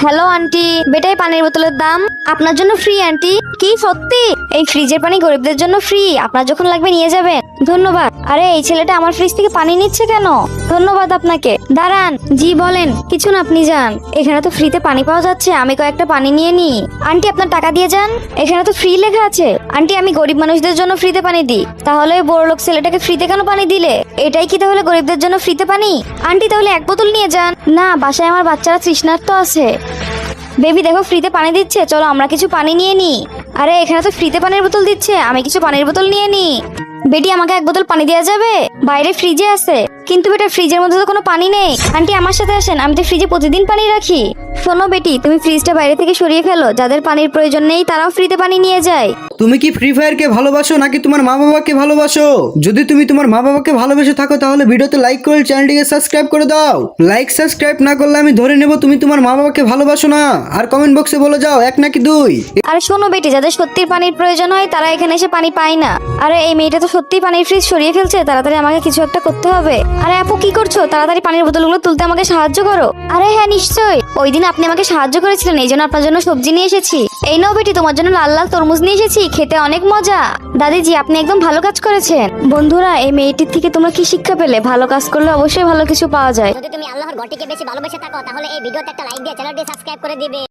Hello aunty, বেটাই পানির বোতলের দাম আপনার জন্য ফ্রি আন্টি। কি সত্যি? এই ফ্রিজের পানি গরিবদের জন্য ফ্রি, আপনার যখন লাগবে নিয়ে যাবেন। ধন্যবাদ। আরে এই ছেলেটা আমার ফ্রিজ থেকে পানি নিচ্ছে কেন? ধন্যবাদ আপনাকে। দাঁড়ান। জি বলেন। কিছু না, আপনি যান। এখানে তো ফ্রিতে পানি পাওয়া যাচ্ছে, আমি কয়েকটা পানি নিয়ে নিই। আন্টি আপনার টাকা দিয়ে যান। এখানে তো ফ্রি লেখা আছে। আন্টি আমি গরিব মানুষদের জন্য ফ্রিতে পানি দিই, তাহলে ওই বড়লোক ছেলেটাকে ফ্রিতে কেন পানি দিলে? এটাই কি তাহলে গরিবদের জন্য ফ্রিতে পানি? আন্টি তাহলে এক বোতল নিয়ে যান। না, বাসায় আমার বাচ্চারা তৃষ্ণার্ত আছে। বেবি দেখো ফ্রিতে পানি দিচ্ছে, চলো আমরা কিছু পানি নিয়ে নিই। আরে এখানে তো ফ্রিতে পানির বোতল দিচ্ছে, আমি কিছু পানির বোতল নিয়ে নিই। বেটি আমাকে এক বোতল পানি দেওয়া যাবে? বাইরে ফ্রিজে আছে। কিন্তু বেটা ফ্রিজের মধ্যে তো কোনো পানি নেই। আন্টি আমার সাথে আসেন, আমি তো ফ্রিজে প্রতিদিন পানি রাখি। শোনো বেটি, তুমি ফ্রিজটা বাইরে থেকে সরিয়ে ফেলো, যাদের পানির প্রয়োজন নেই তারাও ফ্রিতে পানি নিয়ে যায়। তুমি কি ফ্রি ফায়ারকে ভালোবাসো নাকি তোমার মা বাবাকে ভালোবাসো? যদি তুমি তোমার মা বাবাকে ভালোবেসে থাকো তাহলে ভিডিওতে লাইক করে চ্যানেলটিকে সাবস্ক্রাইব করে দাও। লাইক সাবস্ক্রাইব না করলে আমি ধরে নেব তুমি তোমার মা বাবাকে ভালোবাসো না। আর কমেন্ট বক্সে বলে যাও এক নাকি দুই। আরে শোনো বেটি, যাদের সত্যির পানির প্রয়োজন হয় তারা এখানে এসে পানি পায় না। আরে এই মেয়েটা তো সত্যিই পানির ফ্রিজ সরিয়ে ফেলছে, তাড়াতাড়ি আমাকে কিছু একটা করতে হবে। আরে আপু কি করছো? তাড়াতাড়ি পানির বোতলগুলো তুলতে আমাকে সাহায্য করো। আরে হ্যাঁ নিশ্চয়ই, ওই দিন আপনি আমাকে সাহায্য করেছিলেন, এই জন্য আপনার জন্য সবজি নিয়ে এসেছি। এই নাও বেটি, তোমার জন্য লাল লাল তরমুজ নিয়ে এসেছি, খেতে অনেক মজা। দাদিজি আপনি একদম ভালো কাজ করেছেন। বন্ধুরা এই মেয়েটির থেকে তোমরা কি শিক্ষা পেলে? ভালো কাজ করলে অবশ্যই ভালো কিছু পাওয়া যায়। যদি তুমি আল্লাহর ঘরটিকে বেশি ভালোবেসে থাকো তাহলে এই ভিডিওতে একটা লাইক দিয়ে চ্যানেলটি সাবস্ক্রাইব করে দিবে।